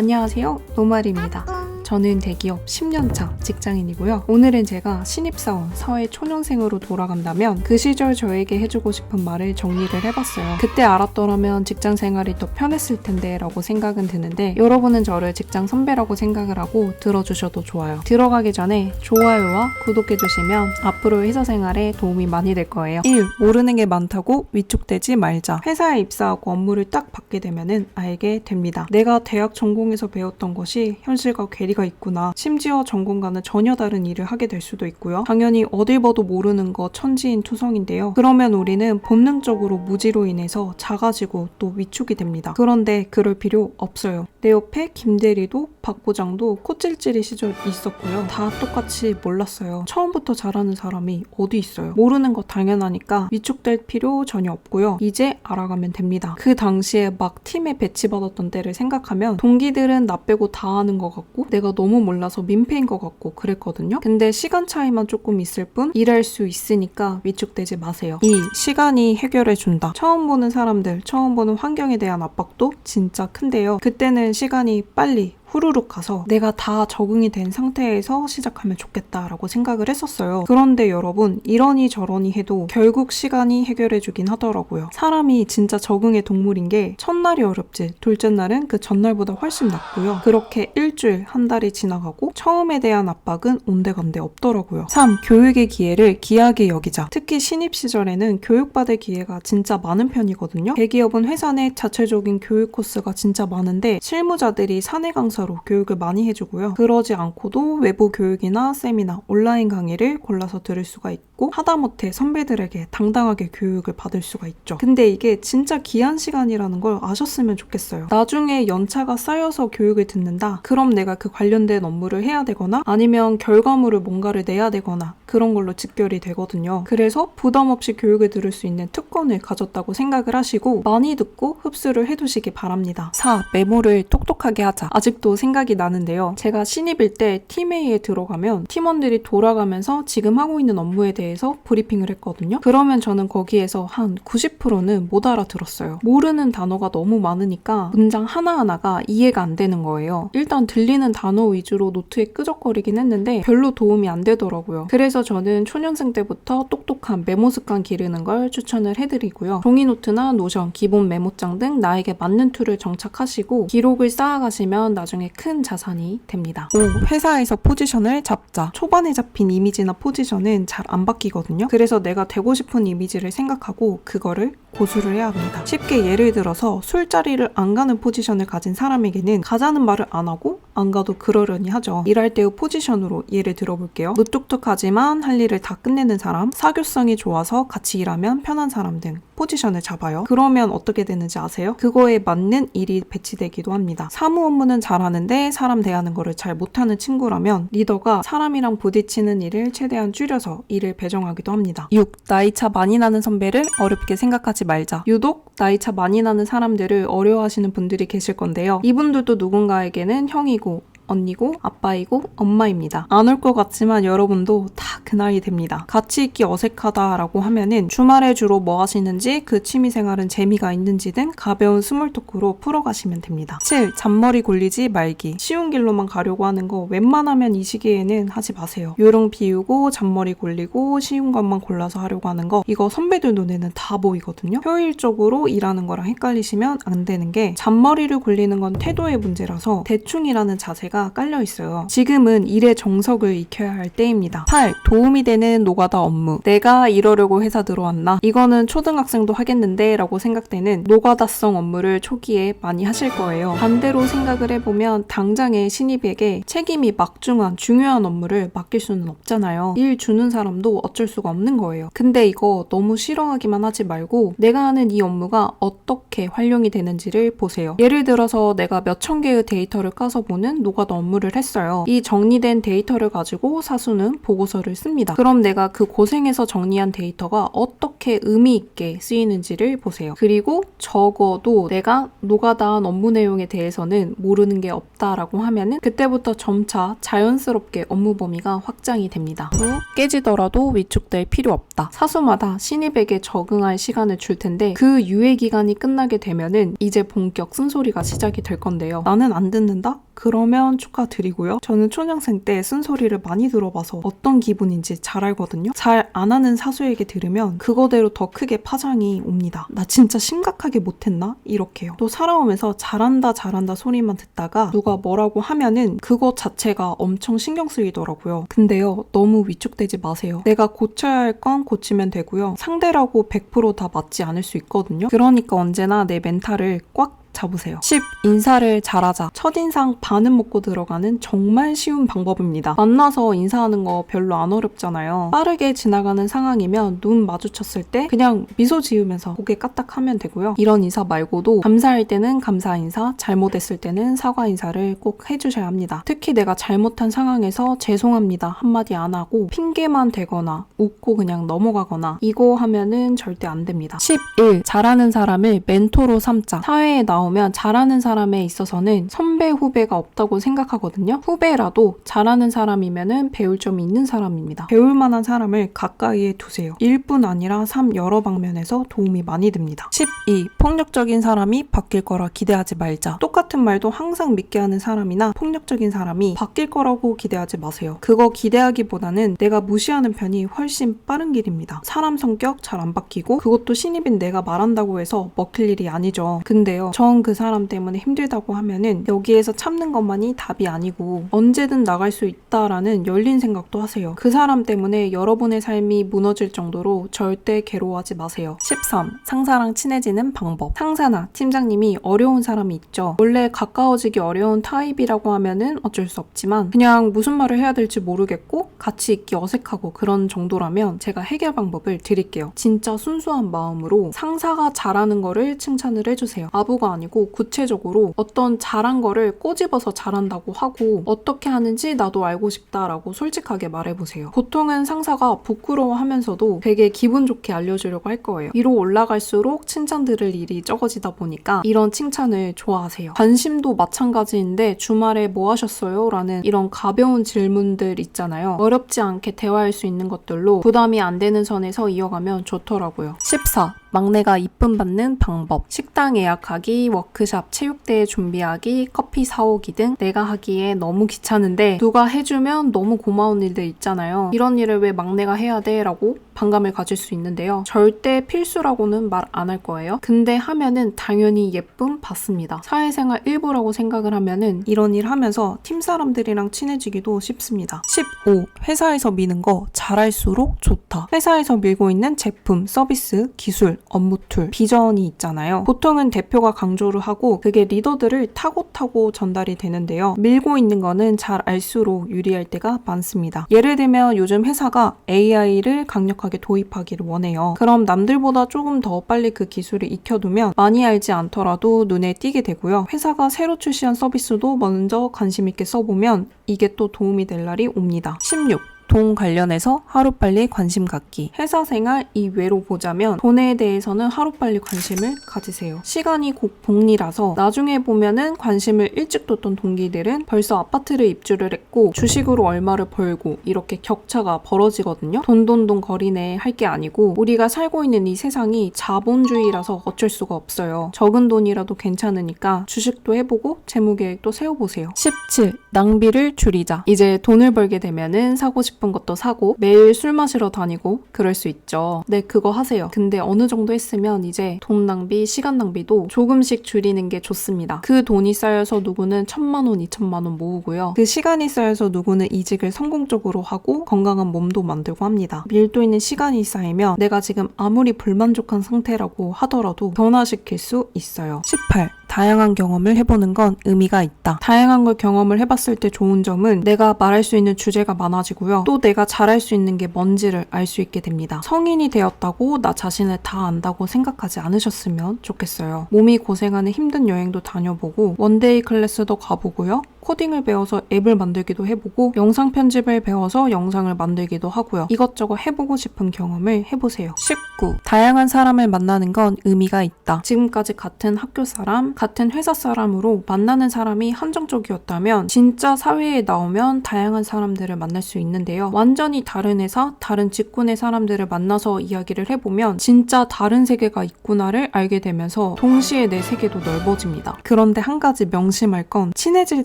안녕하세요, 노말입니다. 저는 대기업 10년차 직장인이고요. 오늘은 제가 신입사원, 사회 초년생으로 돌아간다면 그 시절 저에게 해주고 싶은 말을 정리를 해봤어요. 그때 알았더라면 직장 생활이 더 편했을 텐데 라고 생각은 드는데 여러분은 저를 직장 선배라고 생각을 하고 들어주셔도 좋아요. 들어가기 전에 좋아요와 구독해주시면 앞으로 회사 생활에 도움이 많이 될 거예요. 1. 모르는 게 많다고 위축되지 말자. 회사에 입사하고 업무를 딱 받게 되면은 알게 됩니다. 내가 대학 전공에서 배웠던 것이 현실과 괴리가 있구나. 심지어 전공과는 전혀 다른 일을 하게 될 수도 있고요. 당연히 어딜 봐도 모르는 거 천지인 투성인데요. 그러면 우리는 본능적으로 무지로 인해서 작아지고 또 위축이 됩니다. 그런데 그럴 필요 없어요. 내 옆에 김대리도 박 부장도 코찔찔이 시절 있었고요. 다 똑같이 몰랐어요. 처음부터 잘하는 사람이 어디 있어요. 모르는 거 당연하니까 위축될 필요 전혀 없고요. 이제 알아가면 됩니다. 그 당시에 막 팀에 배치받았던 때를 생각하면 동기들은 나 빼고 다 아는 것 같고 내가 너무 몰라서 민폐인 것 같고 그랬거든요. 근데 시간 차이만 조금 있을 뿐 일할 수 있으니까 위축되지 마세요. 2. 시간이 해결해준다. 처음 보는 사람들, 처음 보는 환경에 대한 압박도 진짜 큰데요. 그때는 시간이 빨리 후루룩 가서 내가 다 적응이 된 상태에서 시작하면 좋겠다라고 생각을 했었어요. 그런데 여러분, 이러니 저러니 해도 결국 시간이 해결해주긴 하더라고요. 사람이 진짜 적응의 동물인 게 첫날이 어렵지 둘째 날은 그 전날보다 훨씬 낫고요. 그렇게 일주일, 한 달이 지나가고 처음에 대한 압박은 온데간데 없더라고요. 3. 교육의 기회를 귀하게 여기자. 특히 신입 시절에는 교육받을 기회가 진짜 많은 편이거든요. 대기업은 회사 내 자체적인 교육 코스가 진짜 많은데 실무자들이 사내 강사 교육을 많이 해주고요. 그러지 않고도 외부 교육이나 세미나, 온라인 강의를 골라서 들을 수가 있고 하다못해 선배들에게 당당하게 교육을 받을 수가 있죠. 근데 이게 진짜 귀한 시간이라는 걸 아셨으면 좋겠어요. 나중에 연차가 쌓여서 교육을 듣는다? 그럼 내가 그 관련된 업무를 해야 되거나 아니면 결과물을 뭔가를 내야 되거나 그런 걸로 직결이 되거든요. 그래서 부담 없이 교육을 들을 수 있는 특권을 가졌다고 생각을 하시고 많이 듣고 흡수를 해두시기 바랍니다. 4. 메모를 똑똑하게 하자. 아직도 생각이 나는데요. 제가 신입일 때 팀회의에 들어가면 팀원들이 돌아가면서 지금 하고 있는 업무에 대해서 브리핑을 했거든요. 그러면 저는 거기에서 한 90%는 못 알아들었어요. 모르는 단어가 너무 많으니까 문장 하나하나가 이해가 안 되는 거예요. 일단 들리는 단어 위주로 노트에 끄적거리긴 했는데 별로 도움이 안 되더라고요. 그래서 저는 초년생 때부터 똑똑한 메모 습관 기르는 걸 추천을 해드리고요. 종이노트나 노션, 기본 메모장 등 나에게 맞는 툴을 정착하시고 기록을 쌓아가시면 나중에 큰 자산이 됩니다. 5. 회사에서 포지션을 잡자. 초반에 잡힌 이미지나 포지션은 잘 안 바뀌거든요. 그래서 내가 되고 싶은 이미지를 생각하고 그거를 고수를 해야 합니다. 쉽게 예를 들어서 술자리를 안 가는 포지션을 가진 사람에게는 가자는 말을 안 하고 안 가도 그러려니 하죠. 일할 때의 포지션으로 예를 들어볼게요. 무뚝뚝하지만 할 일을 다 끝내는 사람, 사교성이 좋아서 같이 일하면 편한 사람 등 포지션을 잡아요. 그러면 어떻게 되는지 아세요? 그거에 맞는 일이 배치되기도 합니다. 사무 업무는 잘하는데 사람 대하는 거를 잘 못하는 친구라면 리더가 사람이랑 부딪히는 일을 최대한 줄여서 일을 배정하기도 합니다. 6. 나이차 많이 나는 선배를 어렵게 생각하지 말자. 유독 나이차 많이 나는 사람들을 어려워하시는 분들이 계실 건데요. 이분들도 누군가에게는 형이고 언니고 아빠이고 엄마입니다. 안 올 것 같지만 여러분도 다 그 나이 됩니다. 같이 있기 어색하다라고 하면은 주말에 주로 뭐 하시는지 그 취미생활은 재미가 있는지 등 가벼운 스몰 토크로 풀어가시면 됩니다. 7. 잔머리 굴리지 말기. 쉬운 길로만 가려고 하는 거 웬만하면 이 시기에는 하지 마세요. 요령 비우고 잔머리 굴리고 쉬운 것만 골라서 하려고 하는 거 이거 선배들 눈에는 다 보이거든요. 효율적으로 일하는 거랑 헷갈리시면 안 되는 게 잔머리를 굴리는 건 태도의 문제라서 대충이라는 자세가 깔려 있어요. 지금은 일의 정석을 익혀야 할 때입니다. 8. 도움이 되는 노가다 업무. 내가 이러려고 회사 들어왔나? 이거는 초등학생도 하겠는데 라고 생각되는 노가다성 업무를 초기에 많이 하실 거예요. 반대로 생각을 해보면 당장의 신입에게 책임이 막중한 중요한 업무를 맡길 수는 없잖아요. 일 주는 사람도 어쩔 수가 없는 거예요. 근데 이거 너무 싫어하기만 하지 말고 내가 하는 이 업무가 어떻게 활용이 되는지를 보세요. 예를 들어서 내가 몇천 개의 데이터를 까서 보는 노가다 정리하던 업무를 했어요. 이 정리된 데이터를 가지고 사수는 보고서를 씁니다. 그럼 내가 그 고생해서 정리한 데이터가 어떻게 의미 있게 쓰이는지를 보세요. 그리고 적어도 내가 노가다한 업무 내용에 대해서는 모르는 게 없다라고 하면은 그때부터 점차 자연스럽게 업무 범위가 확장이 됩니다. 깨지더라도 위축될 필요 없다. 사수마다 신입에게 적응할 시간을 줄 텐데 그 유예 기간이 끝나게 되면은 이제 본격 쓴소리가 시작이 될 건데요. 나는 안 듣는다? 그러면 축하드리고요. 저는 초년생 때 쓴소리를 많이 들어봐서 어떤 기분인지 잘 알거든요. 잘 안 하는 사수에게 들으면 그거대로 더 크게 파장이 옵니다. 나 진짜 심각하게 못했나? 이렇게요. 또 살아오면서 잘한다 소리만 듣다가 누가 뭐라고 하면은 그것 자체가 엄청 신경 쓰이더라고요. 근데요, 너무 위축되지 마세요. 내가 고쳐야 할 건 고치면 되고요. 상대라고 100% 다 맞지 않을 수 있거든요. 그러니까 언제나 내 멘탈을 꽉 잡으세요. 10. 인사를 잘하자. 첫인상 반은 먹고 들어가는 정말 쉬운 방법입니다. 만나서 인사하는 거 별로 안 어렵잖아요. 빠르게 지나가는 상황이면 눈 마주쳤을 때 그냥 미소 지으면서 고개 까딱하면 되고요. 이런 인사 말고도 감사할 때는 감사 인사, 잘못했을 때는 사과 인사를 꼭 해주셔야 합니다. 특히 내가 잘못한 상황에서 죄송합니다 한마디 안 하고 핑계만 대거나 웃고 그냥 넘어가거나 이거 하면은 절대 안 됩니다. 11. 잘하는 사람을 멘토로 삼자. 사회에 나오면 잘하는 사람에 있어서는 선배 후배가 없다고 생각하거든요. 후배라도 잘하는 사람이면은 배울 점이 있는 사람입니다. 배울 만한 사람을 가까이에 두세요. 1뿐 아니라 3 여러 방면에서 도움이 많이 됩니다. 12. 폭력적인 사람이 바뀔 거라 기대하지 말자. 똑같은 말도 항상 믿게 하는 사람이나 폭력적인 사람이 바뀔 거라고 기대하지 마세요. 그거 기대하기보다는 내가 무시하는 편이 훨씬 빠른 길입니다. 사람 성격 잘 안 바뀌고 그것도 신입인 내가 말한다고 해서 먹힐 일이 아니죠. 근데요, 전 그 사람 때문에 힘들다고 하면은 여기에서 참는 것만이 답이 아니고 언제든 나갈 수 있다라는 열린 생각도 하세요. 그 사람 때문에 여러분의 삶이 무너질 정도로 절대 괴로워하지 마세요. 13. 상사랑 친해지는 방법. 상사나 팀장님이 어려운 사람이 있죠. 원래 가까워지기 어려운 타입이라고 하면은 어쩔 수 없지만 그냥 무슨 말을 해야 될지 모르겠고 같이 있기 어색하고 그런 정도라면 제가 해결 방법을 드릴게요. 진짜 순수한 마음으로 상사가 잘하는 거를 칭찬을 해주세요. 아부가 아니고 구체적으로 어떤 잘한 거를 꼬집어서 잘한다고 하고 어떻게 하는지 나도 알고 싶다라고 솔직하게 말해보세요. 보통은 상사가 부끄러워하면서도 되게 기분 좋게 알려주려고 할 거예요. 위로 올라갈수록 칭찬 들을 일이 적어지다 보니까 이런 칭찬을 좋아하세요. 관심도 마찬가지인데 주말에 뭐 하셨어요? 라는 이런 가벼운 질문들 있잖아요. 어렵지 않게 대화할 수 있는 것들로 부담이 안 되는 선에서 이어가면 좋더라고요. 14. 막내가 이쁨 받는 방법. 식당 예약하기, 워크샵, 체육대회 준비하기, 커피 사오기 등 내가 하기에 너무 귀찮은데 누가 해주면 너무 고마운 일들 있잖아요. 이런 일을 왜 막내가 해야 돼? 라고 반감을 가질 수 있는데요. 절대 필수라고는 말 안 할 거예요. 근데 하면은 당연히 예쁨 받습니다. 사회생활 일부라고 생각을 하면은 이런 일 하면서 팀 사람들이랑 친해지기도 쉽습니다. 15. 회사에서 미는 거 잘할수록 좋다. 회사에서 밀고 있는 제품, 서비스, 기술, 업무 툴, 비전이 있잖아요. 보통은 대표가 강조를 하고 그게 리더들을 타고 전달이 되는데요. 밀고 있는 거는 잘 알수록 유리할 때가 많습니다. 예를 들면 요즘 회사가 AI를 강력하게 도입하기를 원해요. 그럼 남들보다 조금 더 빨리 그 기술을 익혀두면 많이 알지 않더라도 눈에 띄게 되고요. 회사가 새로 출시한 서비스도 먼저 관심 있게 써보면 이게 또 도움이 될 날이 옵니다. 16. 돈 관련해서 하루빨리 관심 갖기. 회사 생활 이외로 보자면 돈에 대해서는 하루빨리 관심을 가지세요. 시간이 곧 복리라서 나중에 보면은 관심을 일찍 뒀던 동기들은 벌써 아파트를 입주를 했고 주식으로 얼마를 벌고 이렇게 격차가 벌어지거든요. 돈 거리네 할 게 아니고 우리가 살고 있는 이 세상이 자본주의라서 어쩔 수가 없어요. 적은 돈이라도 괜찮으니까 주식도 해보고 재무계획도 세워보세요. 17. 낭비를 줄이자. 이제 돈을 벌게 되면은 사고 싶은 것도 사고 매일 술 마시러 다니고 그럴 수 있죠. 네, 그거 하세요. 근데 어느 정도 했으면 이제 돈 낭비, 시간 낭비도 조금씩 줄이는 게 좋습니다. 그 돈이 쌓여서 누구는 1,000만 원, 2,000만 원 모으고요. 그 시간이 쌓여서 누구는 이직을 성공적으로 하고 건강한 몸도 만들고 합니다. 밀도 있는 시간이 쌓이면 내가 지금 아무리 불만족한 상태라고 하더라도 변화시킬 수 있어요. 18. 다양한 경험을 해보는 건 의미가 있다. 다양한 걸 경험을 해봤을 때 좋은 점은 내가 말할 수 있는 주제가 많아지고요. 또 내가 잘할 수 있는 게 뭔지를 알 수 있게 됩니다. 성인이 되었다고 나 자신을 다 안다고 생각하지 않으셨으면 좋겠어요. 몸이 고생하는 힘든 여행도 다녀보고 원데이 클래스도 가보고요. 코딩을 배워서 앱을 만들기도 해보고 영상 편집을 배워서 영상을 만들기도 하고요. 이것저것 해보고 싶은 경험을 해보세요. 19. 다양한 사람을 만나는 건 의미가 있다. 지금까지 같은 학교 사람, 같은 회사 사람으로 만나는 사람이 한정적이었다면 진짜 사회에 나오면 다양한 사람들을 만날 수 있는데요. 완전히 다른 회사, 다른 직군의 사람들을 만나서 이야기를 해보면 진짜 다른 세계가 있구나를 알게 되면서 동시에 내 세계도 넓어집니다. 그런데 한 가지 명심할 건 친해질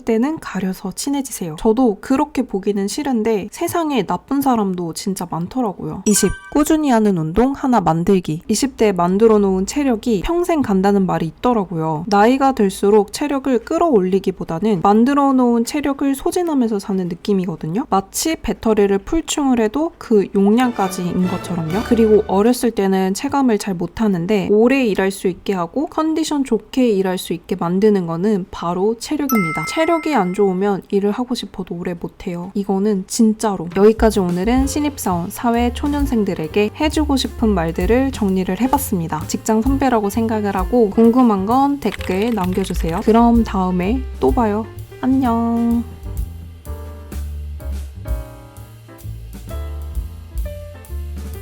때는 가려서 친해지세요. 저도 그렇게 보기는 싫은데 세상에 나쁜 사람도 진짜 많더라고요. 20. 꾸준히 하는 운동 하나 만들기. 20대에 만들어 놓은 체력이 평생 간다는 말이 있더라고요. 나이가 들수록 체력을 끌어올리기보다는 만들어 놓은 체력을 소진하면서 사는 느낌이거든요. 마치 배터리를 풀충을 해도 그 용량까지인 것처럼요. 그리고 어렸을 때는 체감을 잘 못하는데 오래 일할 수 있게 하고 컨디션 좋게 일할 수 있게 만드는 거는 바로 체력입니다. 체력이 안 좋으면 일을 하고 싶어도 오래 못해요. 이거는 진짜로. 여기까지 오늘은 신입사원, 사회 초년생들에게 해주고 싶은 말들을 정리를 해봤습니다. 직장 선배라고 생각을 하고 궁금한 건 댓글 남겨주세요. 그럼 다음에 또 봐요. 안녕.